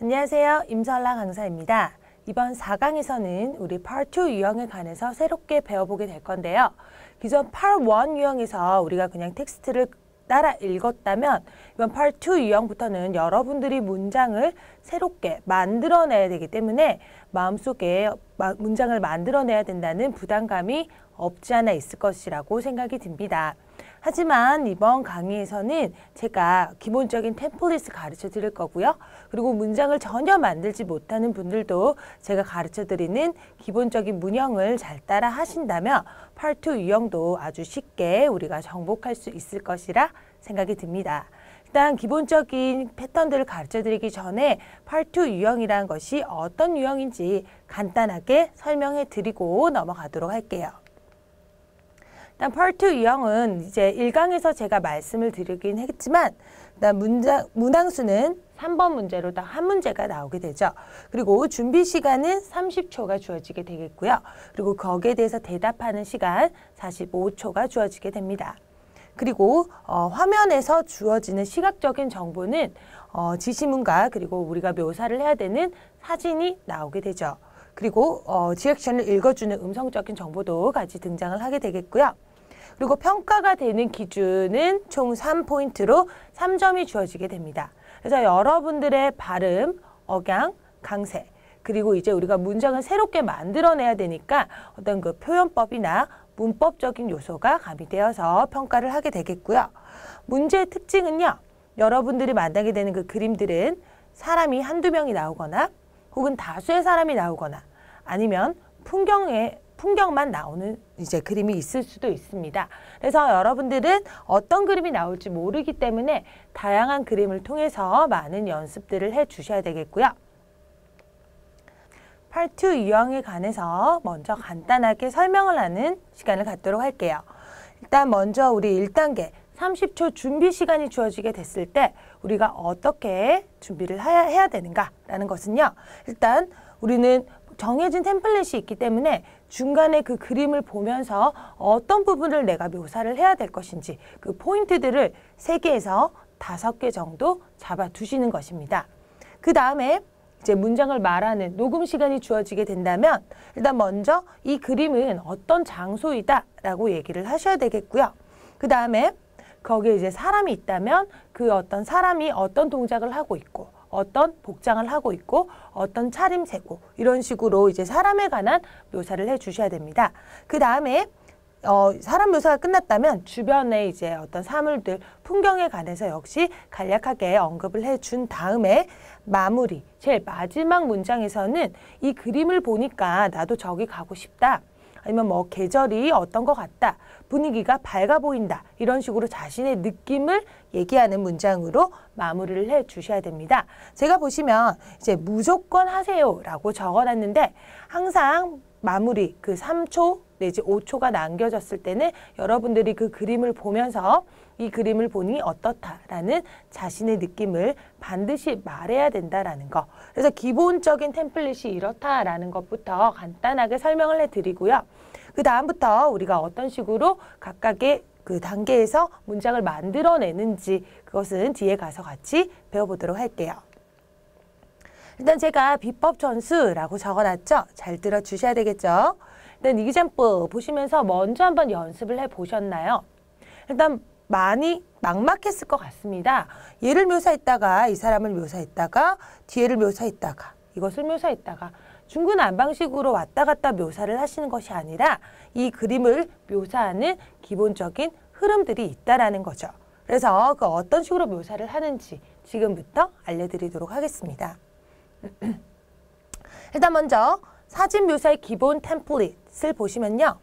안녕하세요. 임설라 강사입니다. 이번 4강에서는 우리 Part 2 유형에 관해서 새롭게 배워보게 될 건데요. 기존 Part 1 유형에서 우리가 그냥 텍스트를 따라 읽었다면 이번 Part 2 유형부터는 여러분들이 문장을 새롭게 만들어내야 되기 때문에 마음속에 문장을 만들어내야 된다는 부담감이 없지 않아 있을 것이라고 생각이 듭니다. 하지만 이번 강의에서는 제가 기본적인 템플릿을 가르쳐 드릴 거고요. 그리고 문장을 전혀 만들지 못하는 분들도 제가 가르쳐 드리는 기본적인 문형을 잘 따라 하신다면 Part 2 유형도 아주 쉽게 우리가 정복할 수 있을 것이라 생각이 듭니다. 일단 기본적인 패턴들을 가르쳐 드리기 전에 Part 2 유형이라는 것이 어떤 유형인지 간단하게 설명해 드리고 넘어가도록 할게요. 일단 Part 2 유형은 이제 1강에서 제가 말씀을 드리긴 했지만 일단 문항수는 3번 문제로 딱 한 문제가 나오게 되죠. 그리고 준비 시간은 30초가 주어지게 되겠고요. 그리고 거기에 대해서 대답하는 시간 45초가 주어지게 됩니다. 그리고 화면에서 주어지는 시각적인 정보는 지시문과 그리고 우리가 묘사를 해야 되는 사진이 나오게 되죠. 그리고 지액션을 읽어주는 음성적인 정보도 같이 등장을 하게 되겠고요. 그리고 평가가 되는 기준은 총 3포인트로 3점이 주어지게 됩니다. 그래서 여러분들의 발음, 억양, 강세, 그리고 이제 우리가 문장을 새롭게 만들어내야 되니까 어떤 그 표현법이나 문법적인 요소가 가미되어서 평가를 하게 되겠고요. 문제의 특징은요. 여러분들이 만나게 되는 그 그림들은 사람이 한두 명이 나오거나 혹은 다수의 사람이 나오거나 아니면 풍경만 나오는 이제 그림이 있을 수도 있습니다. 그래서 여러분들은 어떤 그림이 나올지 모르기 때문에 다양한 그림을 통해서 많은 연습들을 해 주셔야 되겠고요. Part 2 유형에 관해서 먼저 간단하게 설명을 하는 시간을 갖도록 할게요. 일단 먼저 우리 1단계 30초 준비 시간이 주어지게 됐을 때 우리가 어떻게 준비를 해야 되는가라는 것은요. 일단 우리는 정해진 템플릿이 있기 때문에 중간에 그 그림을 보면서 어떤 부분을 내가 묘사를 해야 될 것인지 그 포인트들을 3개에서 5개 정도 잡아두시는 것입니다. 그 다음에 이제 문장을 말하는 녹음 시간이 주어지게 된다면 일단 먼저 이 그림은 어떤 장소이다 라고 얘기를 하셔야 되겠고요. 그 다음에 거기에 이제 사람이 있다면 그 어떤 사람이 어떤 동작을 하고 있고 어떤 복장을 하고 있고 어떤 차림새고 이런 식으로 이제 사람에 관한 묘사를 해 주셔야 됩니다. 그 다음에 사람 묘사가 끝났다면 주변에 이제 어떤 사물들, 풍경에 관해서 역시 간략하게 언급을 해 준 다음에 마무리, 제일 마지막 문장에서는 이 그림을 보니까 나도 저기 가고 싶다. 아니면 뭐 계절이 어떤 것 같다. 분위기가 밝아 보인다. 이런 식으로 자신의 느낌을 얘기하는 문장으로 마무리를 해 주셔야 됩니다. 제가 보시면 이제 무조건 하세요 라고 적어놨는데 항상 마무리 그 3초 내지 5초가 남겨졌을 때는 여러분들이 그 그림을 보면서 이 그림을 보니 어떻다라는 자신의 느낌을 반드시 말해야 된다라는 거. 그래서 기본적인 템플릿이 이렇다라는 것부터 간단하게 설명을 해드리고요. 그 다음부터 우리가 어떤 식으로 각각의 그 단계에서 문장을 만들어내는지 그것은 뒤에 가서 같이 배워보도록 할게요. 일단 제가 비법 전수라고 적어놨죠? 잘 들어주셔야 되겠죠? 일단 example 보시면서 먼저 한번 연습을 해보셨나요? 일단 많이 막막했을 것 같습니다. 얘를 묘사했다가 이 사람을 묘사했다가 뒤에를 묘사했다가 이것을 묘사했다가 중구난방식으로 왔다 갔다 묘사를 하시는 것이 아니라 이 그림을 묘사하는 기본적인 흐름들이 있다라는 거죠. 그래서 그 어떤 식으로 묘사를 하는지 지금부터 알려드리도록 하겠습니다. 일단 먼저 사진 묘사의 기본 템플릿을 보시면요.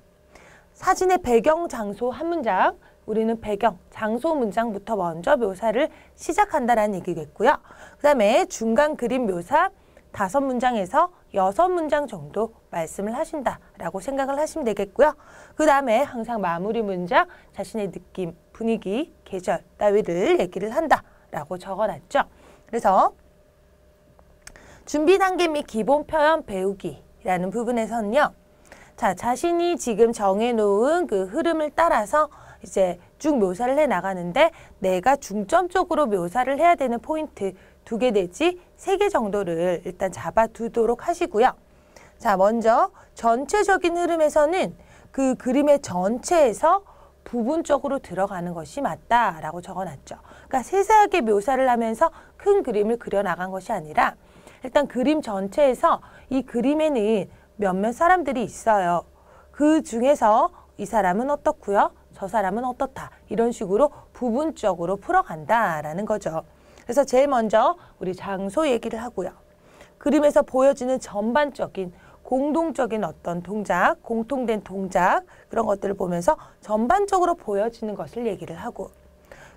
사진의 배경, 장소 한 문장, 우리는 배경, 장소 문장부터 먼저 묘사를 시작한다는 얘기겠고요. 그 다음에 중간 그림 묘사 5문장에서 6문장 정도 말씀을 하신다라고 생각을 하시면 되겠고요. 그 다음에 항상 마무리 문장, 자신의 느낌, 분위기, 계절 따위를 얘기를 한다라고 적어놨죠. 그래서 준비 단계 및 기본 표현 배우기라는 부분에서는요. 자, 자신이 지금 정해놓은 그 흐름을 따라서 이제 쭉 묘사를 해 나가는데 내가 중점적으로 묘사를 해야 되는 포인트 2개 내지 3개 정도를 일단 잡아두도록 하시고요. 자, 먼저 전체적인 흐름에서는 그 그림의 전체에서 부분적으로 들어가는 것이 맞다라고 적어놨죠. 그러니까 세세하게 묘사를 하면서 큰 그림을 그려나간 것이 아니라 일단 그림 전체에서 이 그림에는 몇몇 사람들이 있어요. 그 중에서 이 사람은 어떻고요? 저 사람은 어떻다. 이런 식으로 부분적으로 풀어간다라는 거죠. 그래서 제일 먼저 우리 장소 얘기를 하고요. 그림에서 보여지는 전반적인 공동적인 어떤 동작, 공통된 동작 그런 것들을 보면서 전반적으로 보여지는 것을 얘기를 하고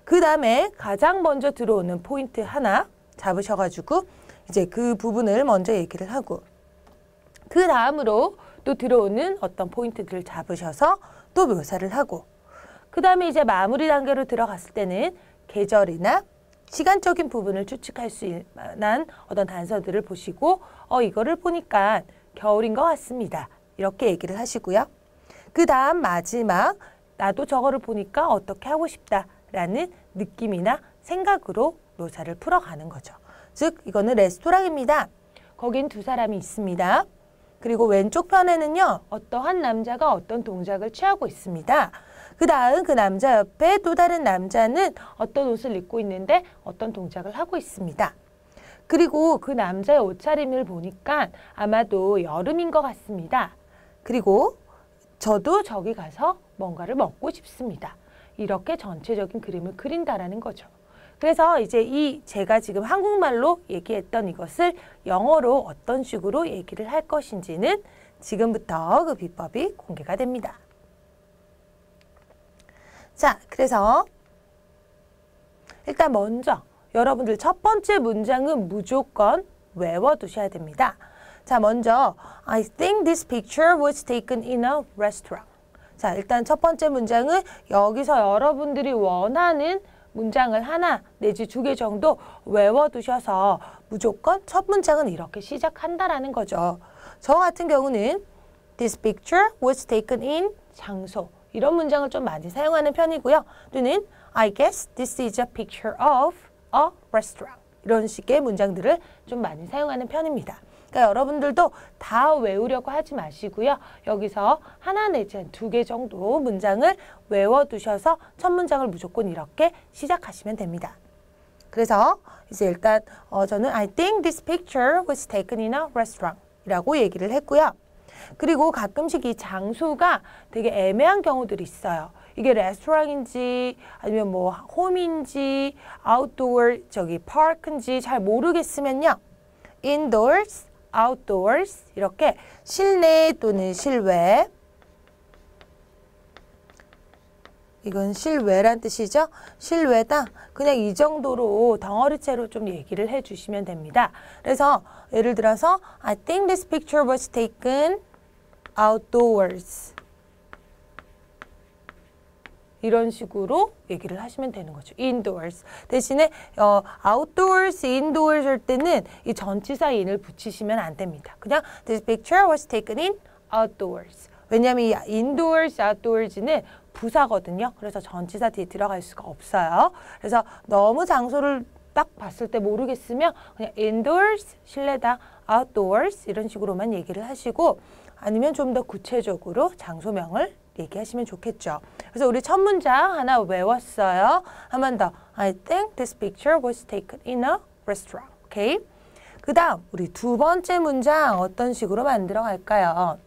그 다음에 가장 먼저 들어오는 포인트 하나 잡으셔가지고 이제 그 부분을 먼저 얘기를 하고 그 다음으로 또 들어오는 어떤 포인트들을 잡으셔서 또 묘사를 하고 그 다음에 이제 마무리 단계로 들어갔을 때는 계절이나 시간적인 부분을 추측할 수 있는 어떤 단서들을 보시고 이거를 보니까 겨울인 것 같습니다. 이렇게 얘기를 하시고요. 그 다음 마지막 나도 저거를 보니까 어떻게 하고 싶다라는 느낌이나 생각으로 묘사를 풀어가는 거죠. 즉 이거는 레스토랑입니다. 거긴 2사람이 있습니다. 그리고 왼쪽 편에는요. 어떠한 남자가 어떤 동작을 취하고 있습니다. 그 다음 그 남자 옆에 또 다른 남자는 어떤 옷을 입고 있는데 어떤 동작을 하고 있습니다. 그리고 그 남자의 옷차림을 보니까 아마도 여름인 것 같습니다. 그리고 저도 저기 가서 뭔가를 먹고 싶습니다. 이렇게 전체적인 그림을 그린다라는 거죠. 그래서 이제 제가 지금 한국말로 얘기했던 이것을 영어로 어떤 식으로 얘기를 할 것인지는 지금부터 그 비법이 공개가 됩니다. 자, 그래서 일단 먼저 여러분들 첫 번째 문장은 무조건 외워두셔야 됩니다. 자, 먼저 I think this picture was taken in a restaurant. 자, 일단 첫 번째 문장은 여기서 여러분들이 원하는 문장을 하나 내지 2개 정도 외워두셔서 무조건 첫 문장은 이렇게 시작한다라는 거죠. 저 같은 경우는 This picture was taken in 장소. 이런 문장을 좀 많이 사용하는 편이고요. 또는 I guess this is a picture of a restaurant. 이런 식의 문장들을 좀 많이 사용하는 편입니다. 그러니까 여러분들도 다 외우려고 하지 마시고요. 여기서 하나 내지 2개 정도 문장을 외워두셔서 첫 문장을 무조건 이렇게 시작하시면 됩니다. 그래서 이제 일단 저는 I think this picture was taken in a restaurant 이라고 얘기를 했고요. 그리고 가끔씩 이 장소가 되게 애매한 경우들이 있어요. 이게 레스토랑인지 아니면 뭐 홈인지 아웃도어 파크인지 잘 모르겠으면요. indoors, outdoors 이렇게 실내 또는 실외 이건 실외란 뜻이죠. 실외다. 그냥 이 정도로 덩어리째로 좀 얘기를 해주시면 됩니다. 그래서 예를 들어서 I think this picture was taken outdoors 이런 식으로 얘기를 하시면 되는 거죠. indoors. 대신에 outdoors, indoors 할 때는 이 전치사 in을 붙이시면 안 됩니다. 그냥 this picture was taken in outdoors. 왜냐하면 이 indoors, outdoors는 부사거든요. 그래서 전치사 뒤에 들어갈 수가 없어요. 그래서 너무 장소를 딱 봤을 때 모르겠으면 그냥 indoors, 실내다, outdoors 이런 식으로만 얘기를 하시고 아니면 좀 더 구체적으로 장소명을 얘기하시면 좋겠죠. 그래서 우리 첫 문장 하나 외웠어요. 한 번 더. I think this picture was taken in a restaurant. 오케이? 그 다음 우리 2번째 문장 어떤 식으로 만들어 갈까요?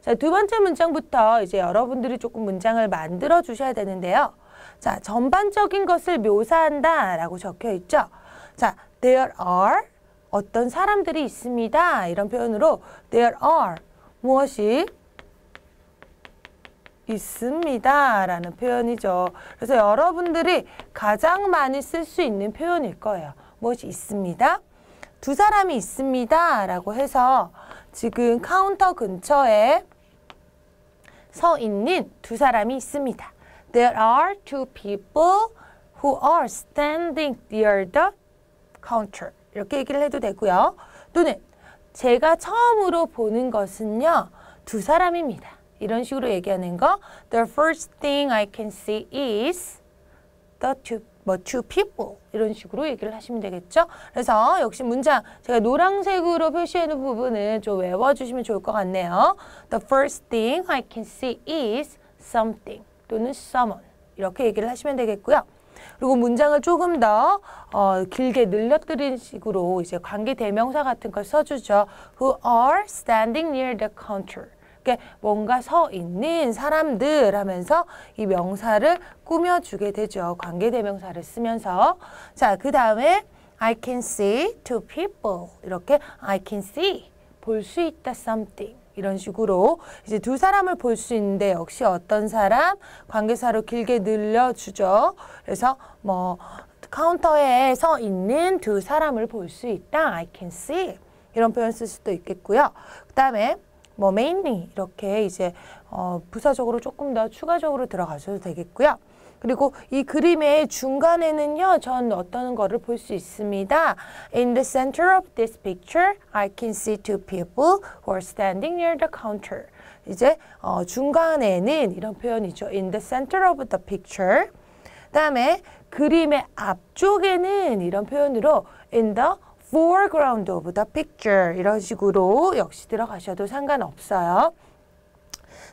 자, 2번째 문장부터 이제 여러분들이 조금 문장을 만들어 주셔야 되는데요. 자, 전반적인 것을 묘사한다 라고 적혀 있죠. 자, there are 어떤 사람들이 있습니다. 이런 표현으로 there are 무엇이 있습니다 라는 표현이죠. 그래서 여러분들이 가장 많이 쓸 수 있는 표현일 거예요. 무엇이 있습니다. 2사람이 있습니다 라고 해서 지금 카운터 근처에 서 있는 2사람이 있습니다. There are 2 people who are standing near the counter. 이렇게 얘기를 해도 되고요. 또는 제가 처음으로 보는 것은요. 2사람입니다. 이런 식으로 얘기하는 거. The first thing I can see is the 2 뭐 two people 이런 식으로 얘기를 하시면 되겠죠. 그래서 역시 문장 제가 노란색으로 표시해 놓은 부분은 좀 외워주시면 좋을 것 같네요. The first thing I can see is something 또는 someone 이렇게 얘기를 하시면 되겠고요. 그리고 문장을 조금 더 길게 늘려뜨린 식으로 이제 관계 대명사 같은 걸 써주죠. Who are standing near the counter. 그러니까 뭔가 서 있는 사람들 하면서 이 명사를 꾸며주게 되죠. 관계 대명사를 쓰면서. 자, 그 다음에 I can see two people. 이렇게 I can see. 볼 수 있다 something. 이런 식으로 이제 두 사람을 볼 수 있는데 역시 어떤 사람 관계사로 길게 늘려주죠. 그래서 뭐 카운터에 서 있는 두 사람을 볼 수 있다. I can see. 이런 표현 쓸 수도 있겠고요. 그 다음에 뭐 mainly 이렇게 이제 부사적으로 조금 더 추가적으로 들어가셔도 되겠고요. 그리고 이 그림의 중간에는요, 전 어떤 거를 볼 수 있습니다. In the center of this picture, I can see two people who are standing near the counter. 이제 중간에는 이런 표현이죠. In the center of the picture. 그다음에 그림의 앞쪽에는 이런 표현으로 in the foreground of the picture 이런 식으로 역시 들어가셔도 상관없어요.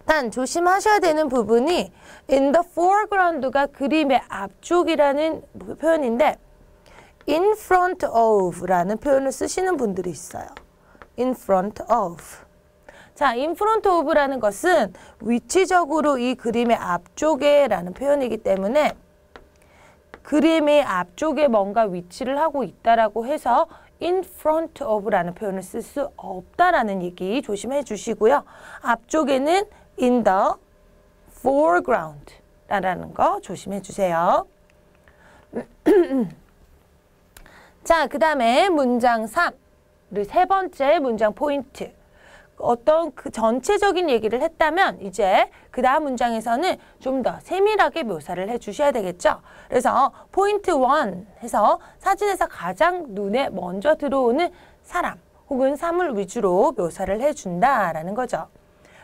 단 조심하셔야 되는 부분이 in the foreground가 그림의 앞쪽이라는 표현인데 in front of라는 표현을 쓰시는 분들이 있어요. in front of. 자, in front of라는 것은 위치적으로 이 그림의 앞쪽에 라는 표현이기 때문에 그림의 앞쪽에 뭔가 위치를 하고 있다라고 해서 in front of라는 표현을 쓸 수 없다라는 얘기 조심해 주시고요. 앞쪽에는 in the foreground 라는 거 조심해 주세요. 자, 그 다음에 문장 3. 세 번째 문장 포인트. 어떤 그 전체적인 얘기를 했다면 이제 그 다음 문장에서는 좀 더 세밀하게 묘사를 해 주셔야 되겠죠. 그래서 포인트 1 해서 사진에서 가장 눈에 먼저 들어오는 사람 혹은 사물 위주로 묘사를 해준다라는 거죠.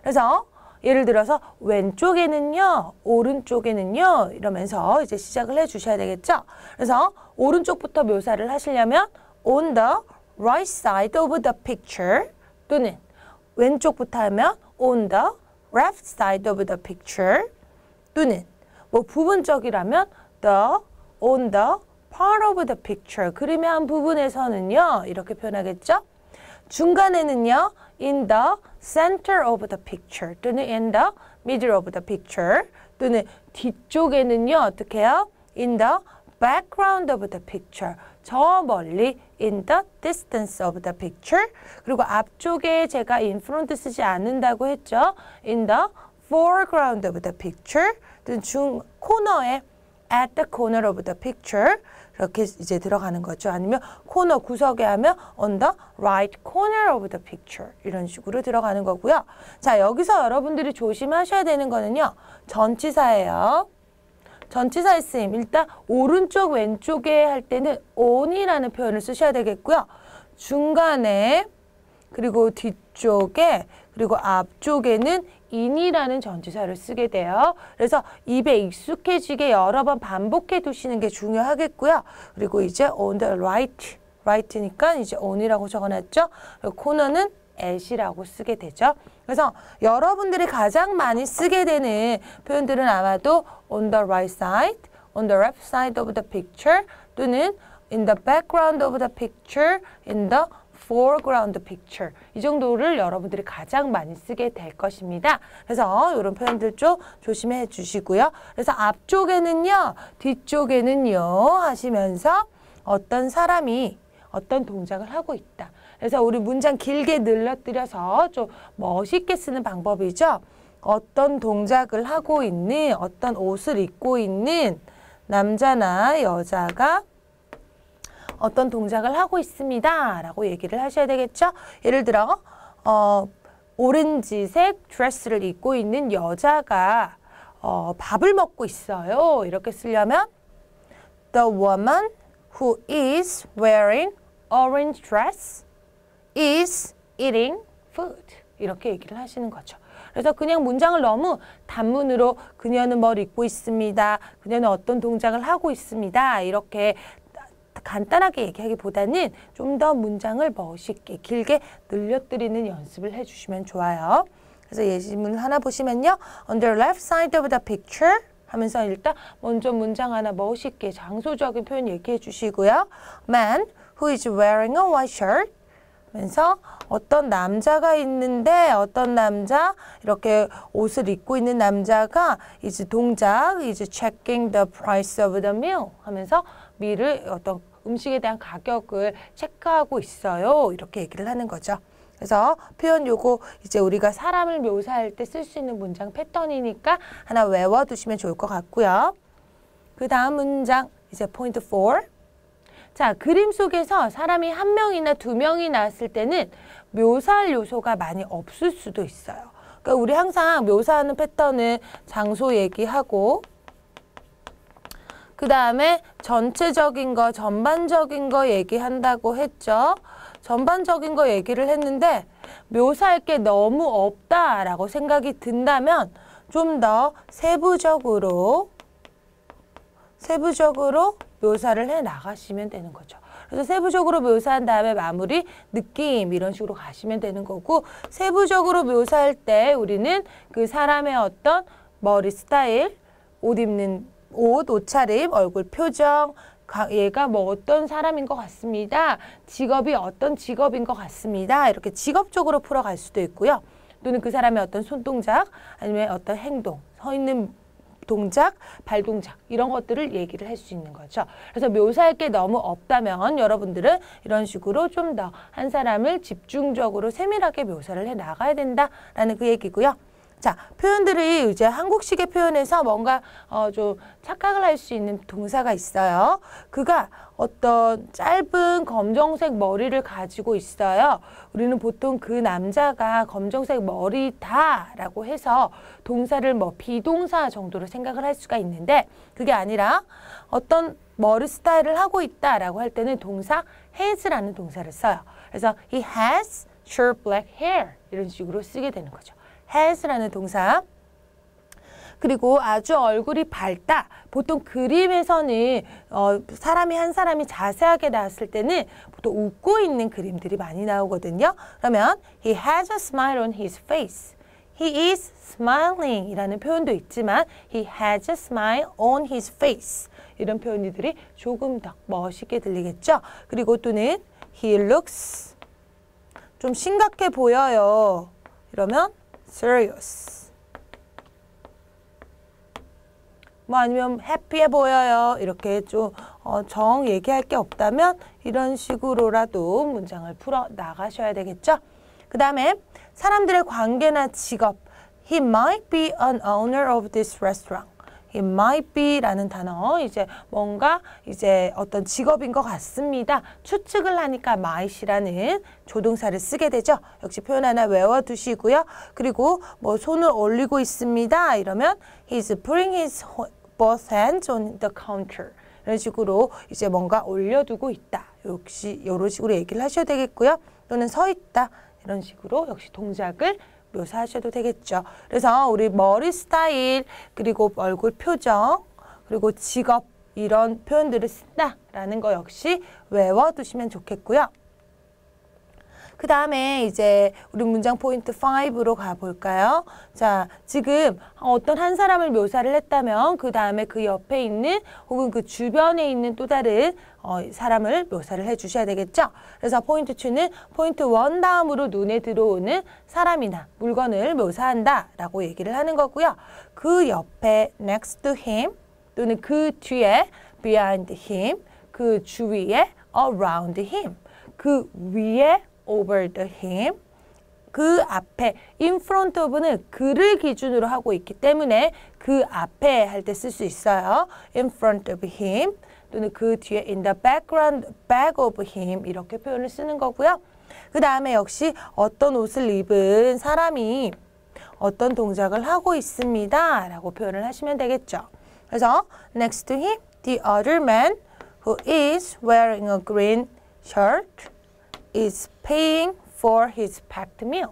그래서 예를 들어서 왼쪽에는요, 오른쪽에는요 이러면서 이제 시작을 해 주셔야 되겠죠. 그래서 오른쪽부터 묘사를 하시려면 on the right side of the picture 또는 왼쪽부터 하면 on the left side of the picture 또는 뭐 부분적이라면 on the part of the picture 그림의 한 부분에서는요 이렇게 표현하겠죠. 중간에는요 in the center of the picture 또는 in the middle of the picture 또는 뒤쪽에는요 어떻게 해요? in the background of the picture 저 멀리 in the distance of the picture 그리고 앞쪽에 제가 in front 쓰지 않는다고 했죠. in the foreground of the picture 또는 중 코너에 at the corner of the picture 이렇게 이제 들어가는 거죠. 아니면 코너 구석에 하면 on the right corner of the picture 이런 식으로 들어가는 거고요. 자, 여기서 여러분들이 조심하셔야 되는 거는요. 전치사예요. 전치사의 쓰임. 일단 오른쪽 왼쪽에 할 때는 on이라는 표현을 쓰셔야 되겠고요. 중간에 그리고 뒤쪽에 그리고 앞쪽에는 in이라는 전치사를 쓰게 돼요. 그래서 입에 익숙해지게 여러 번 반복해 두시는 게 중요하겠고요. 그리고 이제 on the right, right니까 이제 on이라고 적어놨죠. 그리고 코너는 at이라고 쓰게 되죠. 그래서 여러분들이 가장 많이 쓰게 되는 표현들은 아마도 on the right side, on the left side of the picture 또는 in the background of the picture, in the foreground picture 이 정도를 여러분들이 가장 많이 쓰게 될 것입니다. 그래서 이런 표현들 좀 조심해 주시고요. 그래서 앞쪽에는요, 뒤쪽에는요 하시면서 어떤 사람이 어떤 동작을 하고 있다. 그래서 우리 문장 길게 늘려뜨려서 좀 멋있게 쓰는 방법이죠. 어떤 동작을 하고 있는, 어떤 옷을 입고 있는 남자나 여자가 어떤 동작을 하고 있습니다. 라고 얘기를 하셔야 되겠죠. 예를 들어 오렌지색 드레스를 입고 있는 여자가 밥을 먹고 있어요. 이렇게 쓰려면 The woman who is wearing orange dress is eating food. 이렇게 얘기를 하시는 거죠. 그래서 그냥 문장을 너무 단문으로 그녀는 뭘 입고 있습니다. 그녀는 어떤 동작을 하고 있습니다. 이렇게 간단하게 얘기하기보다는 좀 더 문장을 멋있게 길게 늘려뜨리는 연습을 해주시면 좋아요. 그래서 예시문 하나 보시면요. On the left side of the picture 하면서 일단 먼저 문장 하나 멋있게 장소적인 표현 얘기해 주시고요. Man who is wearing a white shirt 하면서 어떤 남자가 있는데 어떤 남자 이렇게 옷을 입고 있는 남자가 이제 동작 is checking the price of the meal 하면서 밀을 어떤 음식에 대한 가격을 체크하고 있어요. 이렇게 얘기를 하는 거죠. 그래서 표현 요거 이제 우리가 사람을 묘사할 때 쓸 수 있는 문장 패턴이니까 하나 외워두시면 좋을 것 같고요. 그 다음 문장 이제 포인트 4. 자, 그림 속에서 사람이 한 명이나 두 명이 나왔을 때는 묘사할 요소가 많이 없을 수도 있어요. 그러니까 우리 항상 묘사하는 패턴은 장소 얘기하고 그 다음에 전체적인 거, 전반적인 거 얘기한다고 했죠. 전반적인 거 얘기를 했는데 묘사할 게 너무 없다라고 생각이 든다면 좀 더 세부적으로 묘사를 해 나가시면 되는 거죠. 그래서 세부적으로 묘사한 다음에 마무리, 느낌 이런 식으로 가시면 되는 거고 세부적으로 묘사할 때 우리는 그 사람의 어떤 머리 스타일, 옷 입는 옷차림, 얼굴 표정, 얘가 뭐 어떤 사람인 것 같습니다. 직업이 어떤 직업인 것 같습니다. 이렇게 직업적으로 풀어갈 수도 있고요. 또는 그 사람의 어떤 손동작 아니면 어떤 행동, 서 있는 동작, 발동작 이런 것들을 얘기를 할 수 있는 거죠. 그래서 묘사할 게 너무 없다면 여러분들은 이런 식으로 좀 더 한 사람을 집중적으로 세밀하게 묘사를 해 나가야 된다라는 그 얘기고요. 자, 표현들이 이제 한국식의 표현에서 뭔가 좀 착각을 할 수 있는 동사가 있어요. 그가 어떤 짧은 검정색 머리를 가지고 있어요. 우리는 보통 그 남자가 검정색 머리다라고 해서 동사를 뭐 비동사 정도로 생각을 할 수가 있는데 그게 아니라 어떤 머리 스타일을 하고 있다라고 할 때는 동사 has라는 동사를 써요. 그래서 he has short black hair 이런 식으로 쓰게 되는 거죠. has라는 동사. 그리고 아주 얼굴이 밝다. 보통 그림에서는 사람이 한 사람이 자세하게 나왔을 때는 보통 웃고 있는 그림들이 많이 나오거든요. 그러면 he has a smile on his face. He is smiling 이라는 표현도 있지만 he has a smile on his face. 이런 표현들이 조금 더 멋있게 들리겠죠. 그리고 또는 he looks 좀 심각해 보여요. 이러면 serious. 뭐 아니면 해피해 보여요. 이렇게 좀 정 얘기할 게 없다면 이런 식으로라도 문장을 풀어 나가셔야 되겠죠. 그 다음에 사람들의 관계나 직업. He might be an owner of this restaurant. He might be라는 단어 이제 뭔가 이제 어떤 직업인 것 같습니다. 추측을 하니까 might이라는 조동사를 쓰게 되죠. 역시 표현 하나 외워두시고요. 그리고 뭐 손을 올리고 있습니다. 이러면 he's putting his both hands on the counter. 이런 식으로 이제 뭔가 올려두고 있다. 역시 이런 식으로 얘기를 하셔야 되겠고요. 또는 서 있다. 이런 식으로 역시 동작을 묘사하셔도 되겠죠. 그래서 우리 머리 스타일, 그리고 얼굴 표정, 그리고 직업 이런 표현들을 쓴다라는 거 역시 외워두시면 좋겠고요. 그 다음에 이제 우리 문장 포인트 5로 가볼까요? 자, 지금 어떤 한 사람을 묘사를 했다면 그 다음에 그 옆에 있는 혹은 그 주변에 있는 또 다른 사람을 묘사를 해주셔야 되겠죠? 그래서 포인트 2는 포인트 1 다음으로 눈에 들어오는 사람이나 물건을 묘사한다 라고 얘기를 하는 거고요. 그 옆에 next to him 또는 그 뒤에 behind him, 그 주위에 around him, 그 위에 over the him, 그 앞에 in front of는 그를 기준으로 하고 있기 때문에 그 앞에 할 때 쓸 수 있어요. in front of him 또는 그 뒤에 in the background, back of him 이렇게 표현을 쓰는 거고요. 그 다음에 역시 어떤 옷을 입은 사람이 어떤 동작을 하고 있습니다 라고 표현을 하시면 되겠죠. 그래서 next to him, the other man who is wearing a green shirt is paying for his packed meal.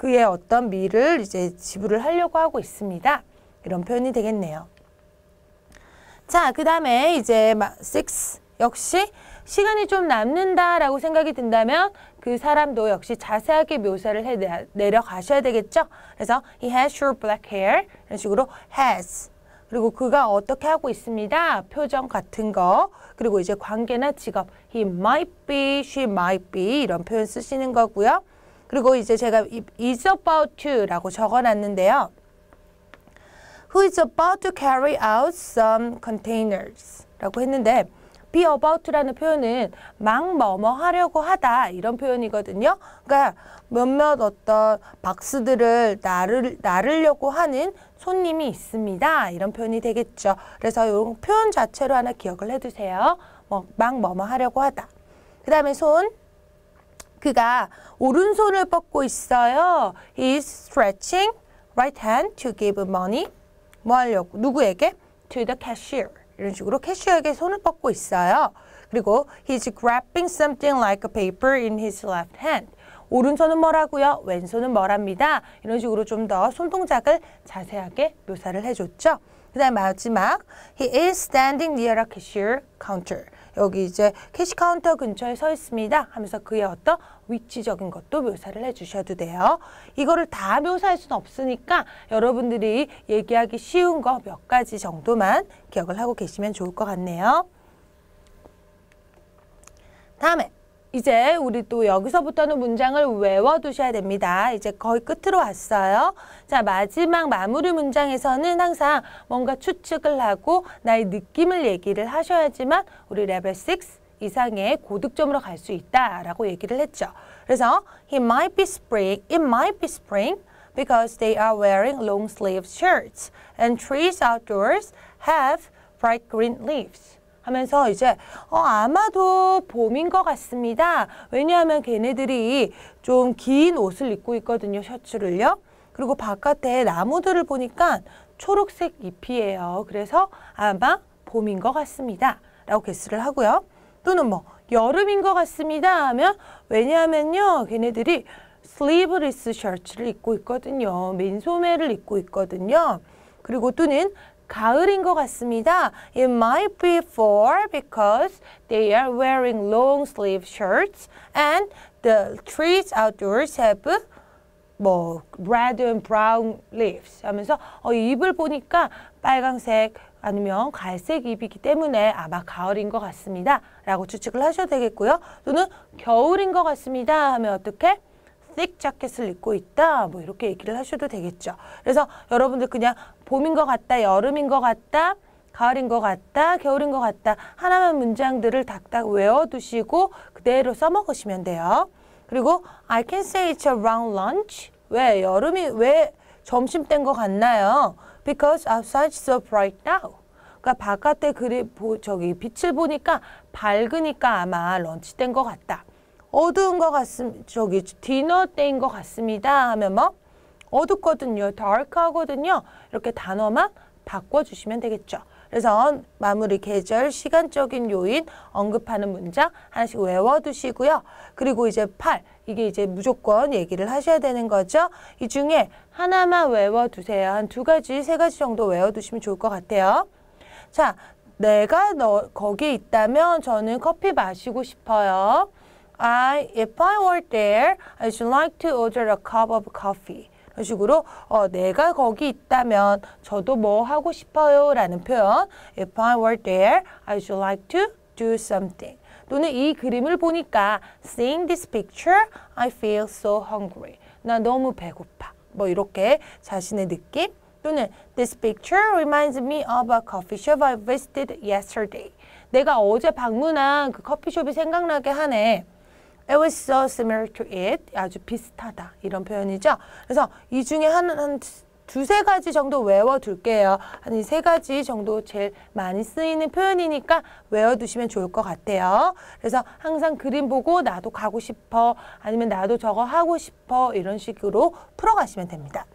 그의 어떤 미를 이제 지불을 하려고 하고 있습니다. 이런 표현이 되겠네요. 자, 그 다음에 이제 6 역시 시간이 좀 남는다라고 생각이 든다면 그 사람도 역시 자세하게 묘사를 해 내려가셔야 되겠죠. 그래서 he has short black hair 이런 식으로 has 그리고 그가 어떻게 하고 있습니다. 표정 같은 거 그리고 이제 관계나 직업 he might be, she might be 이런 표현 쓰시는 거고요. 그리고 이제 제가 is about to라고 적어놨는데요. Who is about to carry out some containers 라고 했는데 be about to라는 표현은 막 뭐뭐 하려고 하다 이런 표현이거든요. 그러니까 몇몇 어떤 박스들을 나르려고 하는 손님이 있습니다. 이런 표현이 되겠죠. 그래서 이 표현 자체로 하나 기억을 해두세요. 막 뭐뭐 하려고 하다. 그 다음에 손. 그가 오른손을 뻗고 있어요. He is stretching right hand to give money. 뭐 하려고? 누구에게? To the cashier. 이런 식으로 캐시어에게 손을 뻗고 있어요. 그리고 he's grabbing something like a paper in his left hand. 오른손은 뭐라고요? 왼손은 뭐랍니다. 이런 식으로 좀 더 손동작을 자세하게 묘사를 해줬죠. 그 다음 마지막 he is standing near a cashier counter. 여기 이제 캐시 카운터 근처에 서 있습니다 하면서 그의 어떤 위치적인 것도 묘사를 해주셔도 돼요. 이거를 다 묘사할 수는 없으니까 여러분들이 얘기하기 쉬운 거 몇 가지 정도만 기억을 하고 계시면 좋을 것 같네요. 다음에 이제 우리 또 여기서부터는 문장을 외워두셔야 됩니다. 이제 거의 끝으로 왔어요. 자, 마지막 마무리 문장에서는 항상 뭔가 추측을 하고 나의 느낌을 얘기를 하셔야지만 우리 레벨 6 이상의 고득점으로 갈 수 있다라고 얘기를 했죠. 그래서 it might be spring because they are wearing long sleeve shirts and trees outdoors have bright green leaves. 하면서 이제 아마도 봄인 것 같습니다. 왜냐하면 걔네들이 좀 긴 옷을 입고 있거든요. 셔츠를요. 그리고 바깥에 나무들을 보니까 초록색 잎이에요. 그래서 아마 봄인 것 같습니다. 라고 게스를 하고요. 또는 뭐 여름인 것 같습니다 하면 왜냐하면요. 걔네들이 슬리브리스 셔츠를 입고 있거든요. 민소매를 입고 있거든요. 그리고 또는 가을인 것 같습니다. It might be fall because they are wearing long sleeve shirts and the trees outdoors have 뭐 red and brown leaves 하면서 잎을 보니까 빨강색 아니면 갈색 잎이기 때문에 아마 가을인 것 같습니다. 라고 추측을 하셔도 되겠고요. 또는 겨울인 것 같습니다 하면 어떻게? thick 자켓을 입고 있다. 뭐 이렇게 얘기를 하셔도 되겠죠. 그래서 여러분들 그냥 봄인 것 같다, 여름인 것 같다, 가을인 것 같다, 겨울인 것 같다 하나만 문장들을 딱딱 외워두시고 그대로 써먹으시면 돼요. 그리고 I can say it's around lunch. 왜 점심 때인 것 같나요? Because outside is so bright now. 그러니까 바깥에 빛을 보니까 밝으니까 아마 런치 때인 것 같다. 어두운 것 같습니다. 디너 때인 것 같습니다. 하면 뭐? 어둡거든요. dark 하거든요. 이렇게 단어만 바꿔주시면 되겠죠. 그래서 마무리 계절, 시간적인 요인 언급하는 문장 하나씩 외워두시고요. 그리고 이제 8. 이게 이제 무조건 얘기를 하셔야 되는 거죠. 이 중에 하나만 외워두세요. 한 2가지, 3가지 정도 외워두시면 좋을 것 같아요. 자, 내가 거기에 있다면 저는 커피 마시고 싶어요. If I were there, I should like to order a cup of coffee. 이런 식으로 내가 거기 있다면 저도 뭐 하고 싶어요 라는 표현. If I were there, I should like to do something. 또는 이 그림을 보니까 Seeing this picture, I feel so hungry. 나 너무 배고파. 뭐 이렇게 자신의 느낌. 또는 This picture reminds me of a coffee shop I visited yesterday. 내가 어제 방문한 그 커피숍이 생각나게 하네. It was so similar to it. 아주 비슷하다. 이런 표현이죠. 그래서 이 중에 한 2-3가지 정도 외워둘게요. 한 3가지 정도 제일 많이 쓰이는 표현이니까 외워두시면 좋을 것 같아요. 그래서 항상 그림 보고 나도 가고 싶어. 아니면 나도 저거 하고 싶어. 이런 식으로 풀어가시면 됩니다.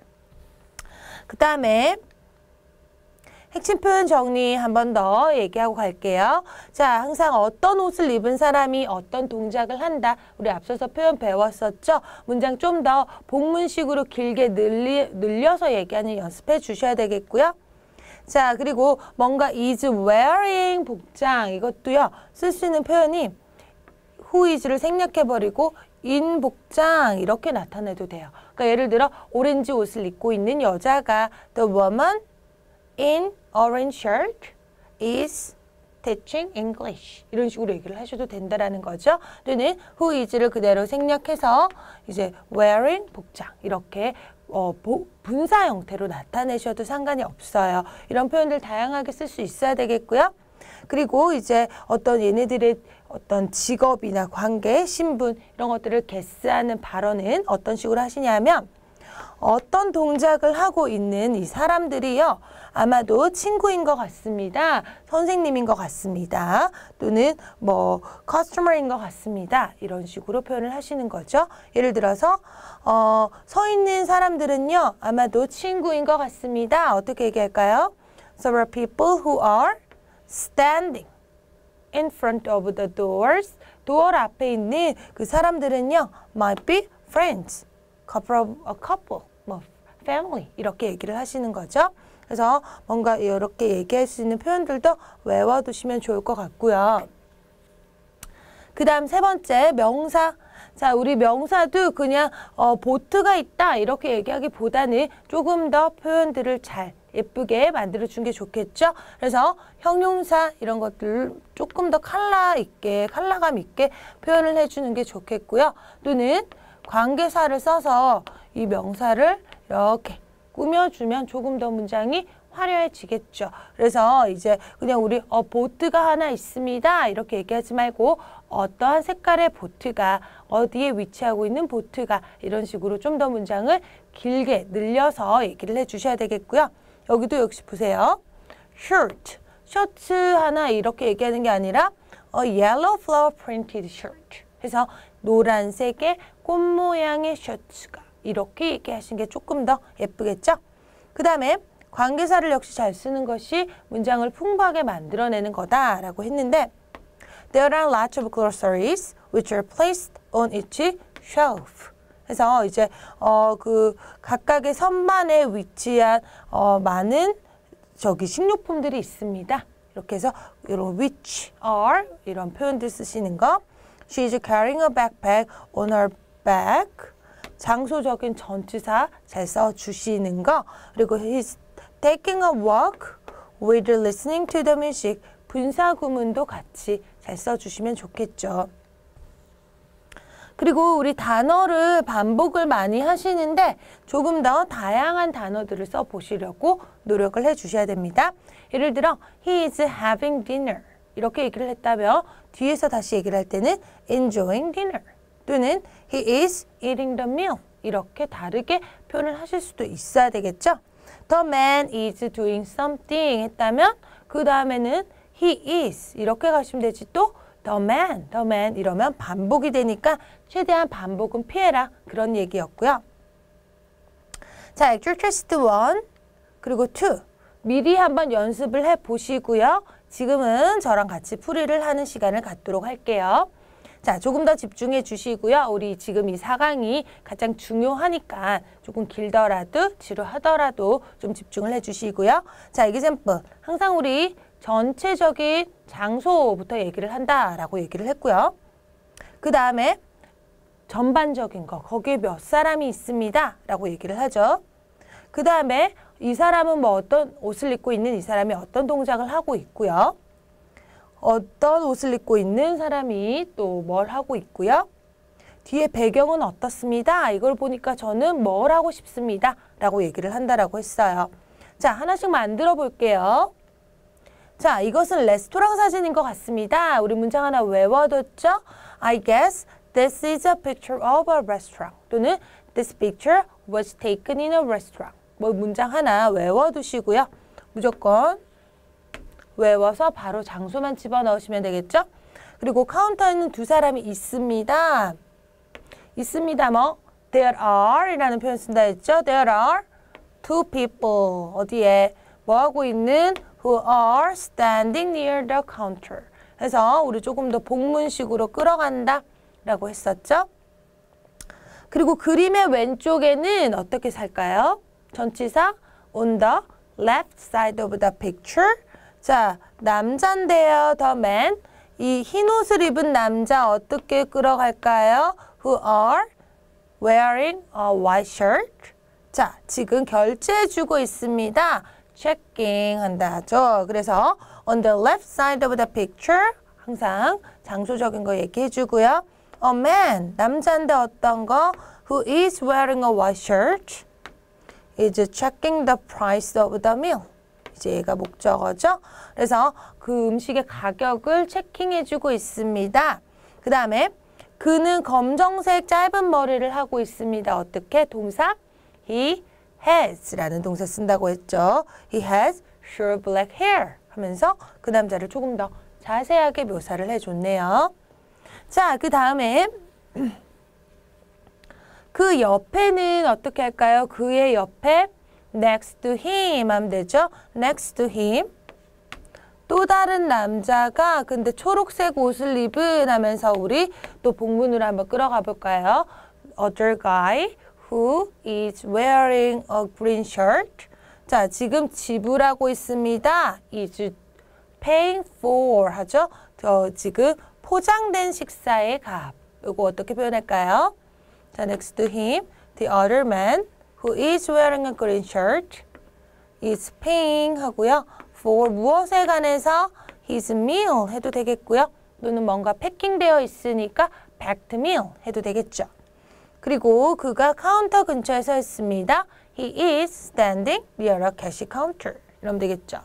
그 다음에 핵심 표현 정리 한 번 더 얘기하고 갈게요. 자, 항상 어떤 옷을 입은 사람이 어떤 동작을 한다. 우리 앞서서 표현 배웠었죠? 문장 좀 더 복문식으로 길게 늘려서 얘기하는 연습해 주셔야 되겠고요. 자, 그리고 뭔가 is wearing 복장 이것도요. 쓸 수 있는 표현이 who is를 생략해버리고 in 복장 이렇게 나타내도 돼요. 그러니까 예를 들어 오렌지 옷을 입고 있는 여자가 the woman in orange shirt is teaching English 이런 식으로 얘기를 하셔도 된다라는 거죠. 또는 who is를 그대로 생략해서 이제 wearing 복장 이렇게 분사 형태로 나타내셔도 상관이 없어요. 이런 표현들 다양하게 쓸 수 있어야 되겠고요. 그리고 이제 어떤 얘네들의 어떤 직업이나 관계, 신분 이런 것들을 게스하는 발언은 어떤 식으로 하시냐면 어떤 동작을 하고 있는 이 사람들이요. 아마도 친구인 것 같습니다. 선생님인 것 같습니다. 또는 뭐 커스터머인 것 같습니다. 이런 식으로 표현을 하시는 거죠. 예를 들어서 서 있는 사람들은요. 아마도 친구인 것 같습니다. 어떻게 얘기할까요? Several people who are standing in front of the doors. 도어 앞에 있는 그 사람들은요. might be friends. a couple, 뭐 family 이렇게 얘기를 하시는 거죠. 그래서 뭔가 이렇게 얘기할 수 있는 표현들도 외워두시면 좋을 것 같고요. 그 다음 세 번째 명사. 자, 우리 명사도 그냥 보트가 있다 이렇게 얘기하기보다는 조금 더 표현들을 잘 예쁘게 만들어준 게 좋겠죠. 그래서 형용사 이런 것들을 조금 더 컬러감 있게 표현을 해주는 게 좋겠고요. 또는 관계사를 써서 이 명사를 이렇게 꾸며주면 조금 더 문장이 화려해지겠죠. 그래서 이제 그냥 우리 보트가 하나 있습니다. 이렇게 얘기하지 말고 어떠한 색깔의 보트가 어디에 위치하고 있는 보트가 이런 식으로 좀 더 문장을 길게 늘려서 얘기를 해주셔야 되겠고요. 여기도 역시 보세요. shirt, 셔츠 하나 이렇게 얘기하는 게 아니라 yellow flower printed shirt. 해서 노란색의 꽃 모양의 셔츠가 이렇게 얘기하시는 게 조금 더 예쁘겠죠? 그 다음에 관계사를 역시 잘 쓰는 것이 문장을 풍부하게 만들어내는 거다라고 했는데 There are lots of groceries which are placed on each shelf. 그래서 이제 그 각각의 선반에 위치한 많은 식료품들이 있습니다. 이렇게 해서 이런 which are 이런 표현들 쓰시는 거. She is carrying a backpack on her back. 장소적인 전치사 잘 써주시는 거. 그리고 he's taking a walk with listening to the music. 분사구문도 같이 잘 써주시면 좋겠죠. 그리고 우리 단어를 반복을 많이 하시는데 조금 더 다양한 단어들을 써보시려고 노력을 해주셔야 됩니다. 예를 들어 he is having dinner. 이렇게 얘기를 했다면 뒤에서 다시 얘기를 할 때는 enjoying dinner 또는 he is eating the meal 이렇게 다르게 표현을 하실 수도 있어야 되겠죠. The man is doing something 했다면 그 다음에는 he is 이렇게 가시면 되지 또 the man 이러면 반복이 되니까 최대한 반복은 피해라 그런 얘기였고요. 자, Actual Test 1 그리고 2 미리 한번 연습을 해보시고요. 지금은 저랑 같이 풀이를 하는 시간을 갖도록 할게요. 자, 조금 더 집중해 주시고요. 우리 지금 이 4강이 가장 중요하니까 조금 길더라도 지루하더라도 좀 집중을 해 주시고요. 자, example. 항상 우리 전체적인 장소부터 얘기를 한다라고 얘기를 했고요. 그 다음에 전반적인 거, 거기에 몇 사람이 있습니다 라고 얘기를 하죠. 그 다음에 이 사람은 뭐 어떤 옷을 입고 있는 이 사람이 어떤 동작을 하고 있고요. 어떤 옷을 입고 있는 사람이 또 뭘 하고 있고요. 뒤에 배경은 어떻습니다. 이걸 보니까 저는 뭘 하고 싶습니다. 라고 얘기를 한다라고 했어요. 자, 하나씩 만들어 볼게요. 자, 이것은 레스토랑 사진인 것 같습니다. 우리 문장 하나 외워뒀죠? I guess this is a picture of a restaurant. 또는 this picture was taken in a restaurant. 뭐 문장 하나 외워두시고요. 무조건 외워서 바로 장소만 집어넣으시면 되겠죠? 그리고 카운터에는 두 사람이 있습니다. 있습니다. 뭐 there are 이라는 표현 쓴다 했죠? There are two people. 어디에? 뭐 하고 있는 who are standing near the counter. 해서 우리 조금 더 복문식으로 끌어간다 라고 했었죠. 그리고 그림의 왼쪽에는 어떻게 살까요? 전치사 on the left side of the picture. 자, 남잔데요. the man. 이 흰 옷을 입은 남자 어떻게 끌어갈까요? who are wearing a white shirt. 자, 지금 결제해주고 있습니다. checking 한다 하죠. 그래서 on the left side of the picture 항상 장소적인 거 얘기해주고요. A man, 남자인데 어떤 거? Who is wearing a white shirt is checking the price of the meal. 이제 얘가 목적어죠. 그래서 그 음식의 가격을 체킹해주고 있습니다. 그 다음에 그는 검정색 짧은 머리를 하고 있습니다. 어떻게? 동사 he has 라는 동사 쓴다고 했죠. He has short black hair 하면서 그 남자를 조금 더 자세하게 묘사를 해줬네요. 자, 그 다음에 그 옆에는 어떻게 할까요? 그의 옆에 next to him 하면 되죠. next to him. 또 다른 남자가 근데 초록색 옷을 입은 하면서 우리 또 본문으로 한번 끌어가 볼까요? Other guy who is wearing a green shirt. 자, 지금 지불하고 있습니다. is paying for 하죠. 지금 포장된 식사의 값. 이거 어떻게 표현할까요? 자, next to him, the other man who is wearing a green shirt is paying 하고요. for 무엇에 관해서 his meal 해도 되겠고요. 또는 뭔가 패킹되어 있으니까 packed meal 해도 되겠죠. 그리고 그가 카운터 근처에 서 있습니다. He is standing near a cash counter. 이러면 되겠죠.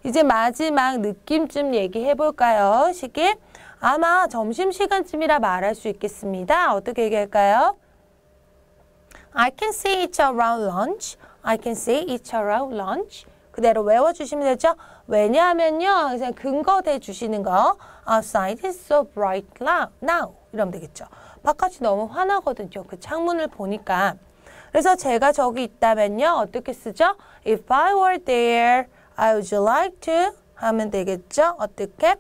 이제 마지막 느낌쯤 얘기해 볼까요? 시기? 아마 점심시간쯤이라 말할 수 있겠습니다. 어떻게 얘기할까요? I can see it's around lunch. I can see it's around lunch. 그대로 외워주시면 되죠. 왜냐하면요. 그냥 근거 대주시는 거. Outside is so bright now. 이러면 되겠죠. 바깥이 너무 환하거든요. 그 창문을 보니까. 그래서 제가 저기 있다면요. 어떻게 쓰죠? If I were there, I would like to 하면 되겠죠. 어떻게?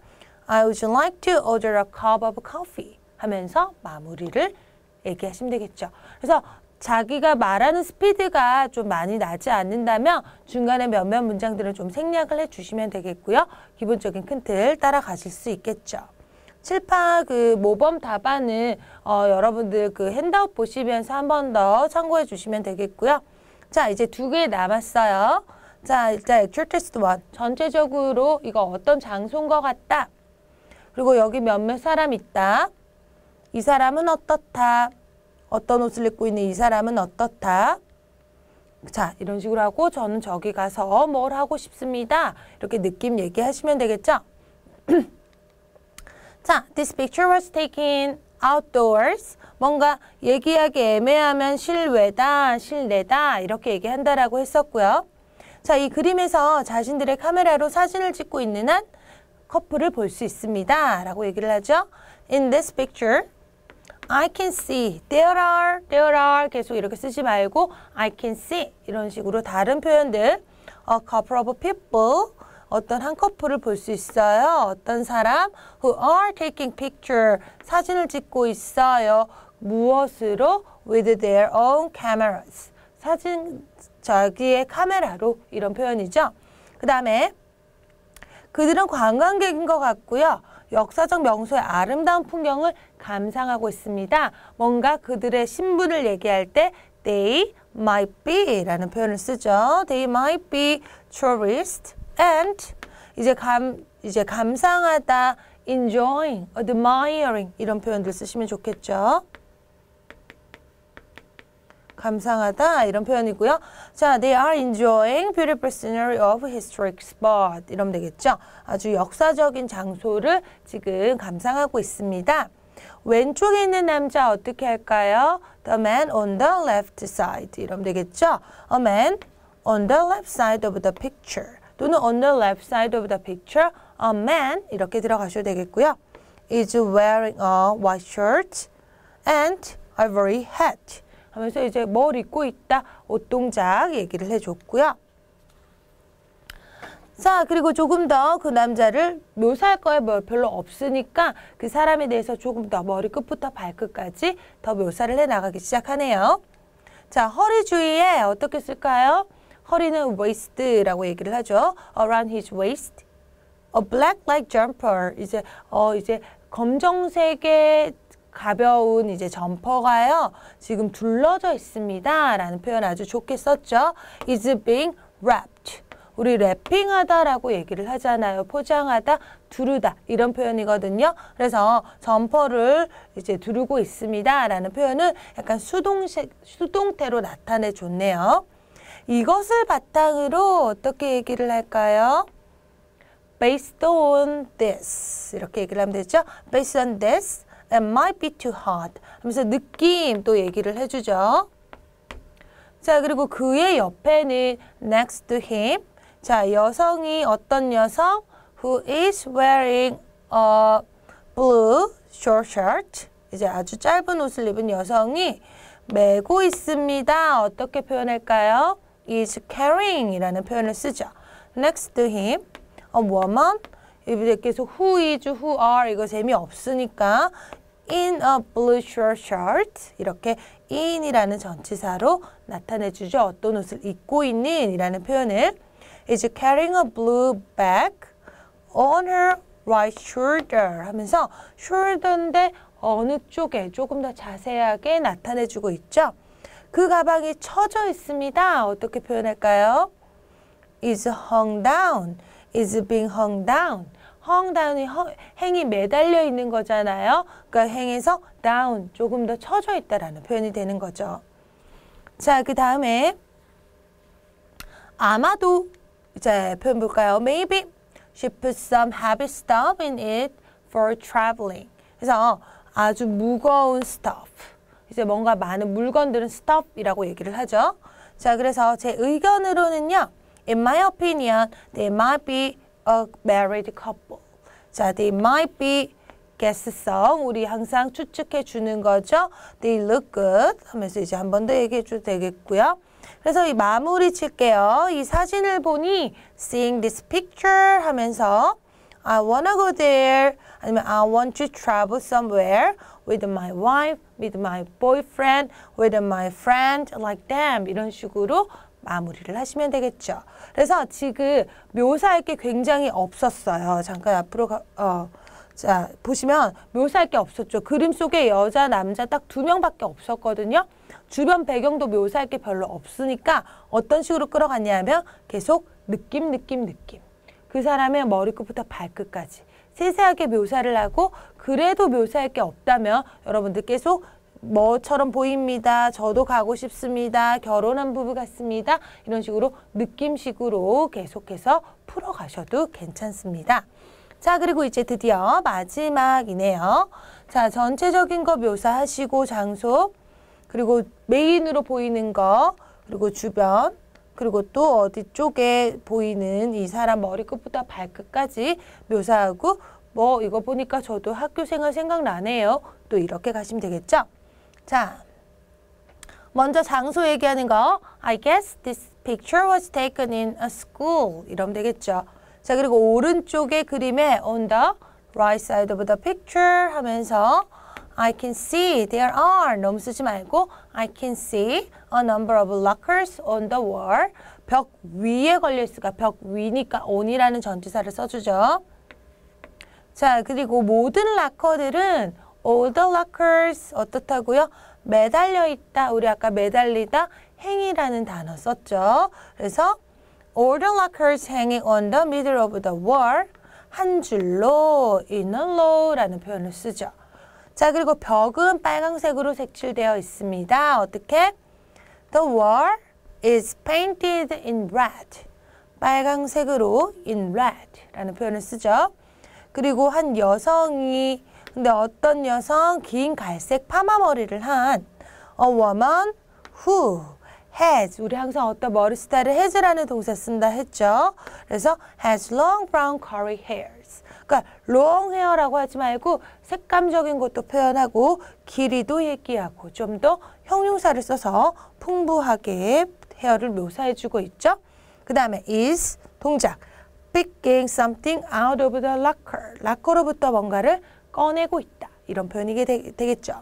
I would like to order a cup of coffee 하면서 마무리를 얘기하시면 되겠죠. 그래서 자기가 말하는 스피드가 좀 많이 나지 않는다면 중간에 몇몇 문장들을 좀 생략을 해주시면 되겠고요. 기본적인 큰 틀 따라가실 수 있겠죠. 7, 8 그 모범 답안은 여러분들 그 핸드아웃 보시면서 한 번 더 참고해 주시면 되겠고요. 자, 이제 2개 남았어요. 자, 일단 Actual Test 1. 전체적으로 이거 어떤 장소인 것 같다. 그리고 여기 몇몇 사람 있다. 이 사람은 어떻다. 어떤 옷을 입고 있는 이 사람은 어떻다. 자, 이런 식으로 하고 저는 저기 가서 뭘 하고 싶습니다. 이렇게 느낌 얘기하시면 되겠죠? 자, this picture was taken outdoors. 뭔가 얘기하기 애매하면 실외다, 실내다 이렇게 얘기한다라고 했었고요. 자, 이 그림에서 자신들의 카메라로 사진을 찍고 있는 한 커플을 볼 수 있습니다. 라고 얘기를 하죠. In this picture, I can see, there are 계속 이렇게 쓰지 말고 I can see 이런 식으로 다른 표현들 a couple of people 어떤 한 커플을 볼 수 있어요. 어떤 사람 who are taking picture 사진을 찍고 있어요. 무엇으로? with their own cameras 사진 자기의 카메라로 이런 표현이죠. 그 다음에 그들은 관광객인 것 같고요. 역사적 명소의 아름다운 풍경을 감상하고 있습니다. 뭔가 그들의 신분을 얘기할 때 they might be 라는 표현을 쓰죠. They might be tourists and 이제 감상하다, enjoying, admiring 이런 표현들 쓰시면 좋겠죠. 감상하다 이런 표현이고요. 자, they are enjoying beautiful scenery of historic spot 이러면 되겠죠. 아주 역사적인 장소를 지금 감상하고 있습니다. 왼쪽에 있는 남자 어떻게 할까요? The man on the left side 이러면 되겠죠. A man on the left side of the picture 또는 on the left side of the picture a man 이렇게 들어가셔도 되겠고요. is wearing a white shirt and ivory hat 하면서 이제 뭘 입고 있다, 옷 동작 얘기를 해줬고요. 자, 그리고 조금 더 그 남자를 묘사할 거에 별로 없으니까 그 사람에 대해서 조금 더 머리끝부터 발끝까지 더 묘사를 해나가기 시작하네요. 자, 허리 주위에 어떻게 쓸까요? 허리는 waist라고 얘기를 하죠. Around his waist. A black light jumper. 이제 검정색의 가벼운 이제 점퍼가요. 지금 둘러져 있습니다. 라는 표현 아주 좋게 썼죠. Is being wrapped. 우리 랩핑하다라고 얘기를 하잖아요. 포장하다, 두르다 이런 표현이거든요. 그래서 점퍼를 이제 두르고 있습니다. 라는 표현을 약간 수동태로 나타내 줬네요. 이것을 바탕으로 어떻게 얘기를 할까요? Based on this 이렇게 얘기를 하면 되죠. Based on this, it might be too hot 하면서 느낌 또 얘기를 해주죠. 자, 그리고 그의 옆에는 next to him. 자, 여성이 어떤 여성? Who is wearing a blue short shirt. 이제 아주 짧은 옷을 입은 여성이 메고 있습니다. 어떻게 표현할까요? is carrying 이라는 표현을 쓰죠. Next to him, a woman. 이제 계속 who is, who are 이거 재미없으니까 in a blue short shirt 이렇게 in이라는 전치사로 나타내주죠. 어떤 옷을 입고 있는 이라는 표현을 is carrying a blue bag on her right shoulder 하면서 shoulder인데 어느 쪽에 조금 더 자세하게 나타내주고 있죠. 그 가방이 처져 있습니다. 어떻게 표현할까요? is hung down, is being hung down. hung down이 행이 매달려 있는 거잖아요. 그러니까 행에서 down, 조금 더 처져 있다라는 표현이 되는 거죠. 자, 그 다음에 아마도 이제 표현 볼까요? Maybe she put some heavy stuff in it for traveling. 그래서 아주 무거운 stuff. 이제 뭔가 많은 물건들은 stuff이라고 얘기를 하죠. 자, 그래서 제 의견으로는요. In my opinion, they might be a married couple. 자, they might be guess성. 우리 항상 추측해 주는 거죠. They look good 하면서 이제 한 번 더 얘기해 줘도 되겠고요. 그래서 이 마무리 칠게요. 이 사진을 보니 seeing this picture 하면서 I wanna go there 아니면 I want to travel somewhere with my wife, with my boyfriend, with my friend like them 이런 식으로 마무리를 하시면 되겠죠. 그래서 지금 묘사할 게 굉장히 없었어요. 잠깐 앞으로 자, 보시면 묘사할 게 없었죠. 그림 속에 여자, 남자 딱 2명밖에 없었거든요. 주변 배경도 묘사할 게 별로 없으니까 어떤 식으로 끌어갔냐면 계속 느낌. 그 사람의 머리끝부터 발끝까지 세세하게 묘사를 하고 그래도 묘사할 게 없다면 여러분들 계속 뭐처럼 보입니다. 저도 가고 싶습니다. 결혼한 부부 같습니다. 이런 식으로 느낌식으로 계속해서 풀어가셔도 괜찮습니다. 자, 그리고 이제 드디어 마지막이네요. 자, 전체적인 거 묘사하시고 장소, 그리고 메인으로 보이는 거, 그리고 주변, 그리고 또 어디 쪽에 보이는 이 사람 머리끝부터 발끝까지 묘사하고 뭐 이거 보니까 저도 학교 생활 생각나네요. 또 이렇게 가시면 되겠죠? 자, 먼저 장소 얘기하는 거 I guess this picture was taken in a school 이러면 되겠죠. 자, 그리고 오른쪽의 그림에 on the right side of the picture 하면서 I can see there are 너무 쓰지 말고 I can see a number of lockers on the wall 벽 위에 걸려 있으니까 벽 위니까 on이라는 전치사를 써주죠. 자, 그리고 모든 락커들은 all the lockers 어떻다고요? 매달려 있다. 우리 아까 매달리다 행이라는 단어 썼죠. 그래서 all the lockers hanging on the middle of the wall 한 줄로 in a row라는 표현을 쓰죠. 자, 그리고 벽은 빨강색으로 색칠되어 있습니다. 어떻게? The wall is painted in red. 빨강색으로 in red라는 표현을 쓰죠. 그리고 한 여성이 근데 어떤 여성 긴 갈색 파마 머리를 한 a woman who has 우리 항상 어떤 머리 스타일을 has라는 동사 쓴다 했죠. 그래서 has long brown curly hairs. 그러니까 long hair라고 하지 말고 색감적인 것도 표현하고 길이도 얘기하고 좀 더 형용사를 써서 풍부하게 헤어를 묘사해주고 있죠. 그 다음에 is 동작 picking something out of the locker. 락커로부터 뭔가를 꺼내고 있다. 이런 표현이 되겠죠.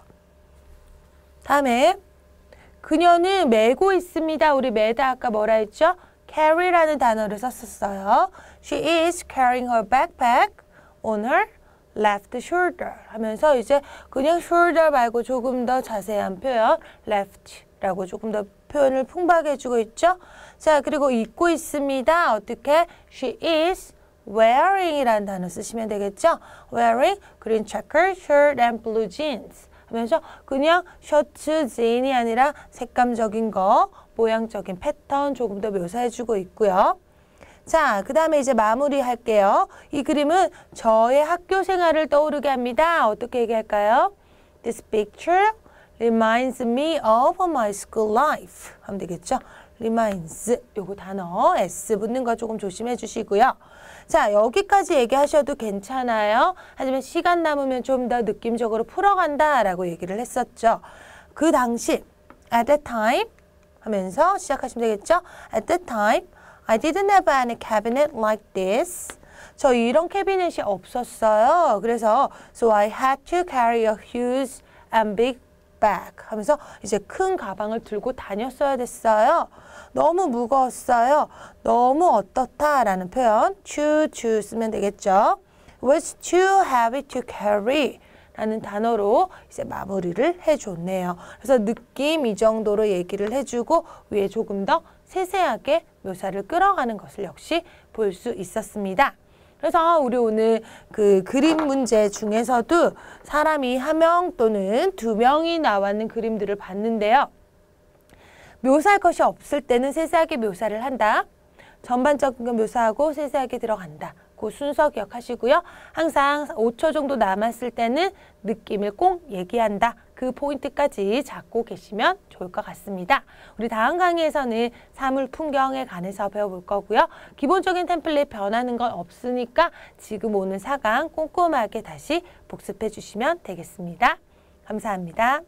다음에 그녀는 메고 있습니다. 우리 메다 아까 뭐라 했죠? carry라는 단어를 썼었어요. She is carrying her backpack on her left shoulder 하면서 이제 그냥 shoulder 말고 조금 더 자세한 표현 left라고 조금 더 표현을 풍부하게 해주고 있죠. 자, 그리고 입고 있습니다. 어떻게? She is wearing이라는 단어 쓰시면 되겠죠. wearing green checker shirt and blue jeans 하면서 그냥 셔츠, 진이 아니라 색감적인 거, 모양적인 패턴 조금 더 묘사해주고 있고요. 자, 그 다음에 이제 마무리할게요. 이 그림은 저의 학교 생활을 떠오르게 합니다. 어떻게 얘기할까요? This picture reminds me of my school life. 하면 되겠죠? reminds, 요거 단어 S 붙는 거 조금 조심해 주시고요. 자, 여기까지 얘기하셔도 괜찮아요. 하지만 시간 남으면 좀 더 느낌적으로 풀어간다 라고 얘기를 했었죠. 그 당시 at that time 하면서 시작하시면 되겠죠? At that time I didn't have any cabinet like this. 저 이런 캐비넷이 없었어요. 그래서 so I had to carry a huge and big bag 하면서 이제 큰 가방을 들고 다녔어야 됐어요. 너무 무거웠어요. 너무 어떻다라는 표현 too 쓰면 되겠죠. It was too heavy to carry 라는 단어로 이제 마무리를 해줬네요. 그래서 느낌 이 정도로 얘기를 해주고 위에 조금 더 세세하게 묘사를 끌어가는 것을 역시 볼 수 있었습니다. 그래서 우리 오늘 그 그림 문제 중에서도 사람이 1명 또는 2명이 나왔는 그림들을 봤는데요. 묘사할 것이 없을 때는 세세하게 묘사를 한다. 전반적인 거 묘사하고 세세하게 들어간다. 그 순서 기억하시고요. 항상 5초 정도 남았을 때는 느낌을 꼭 얘기한다. 그 포인트까지 잡고 계시면 좋을 것 같습니다. 우리 다음 강의에서는 사물 풍경에 관해서 배워볼 거고요. 기본적인 템플릿 변하는 건 없으니까 지금 오늘 4강 꼼꼼하게 다시 복습해 주시면 되겠습니다. 감사합니다.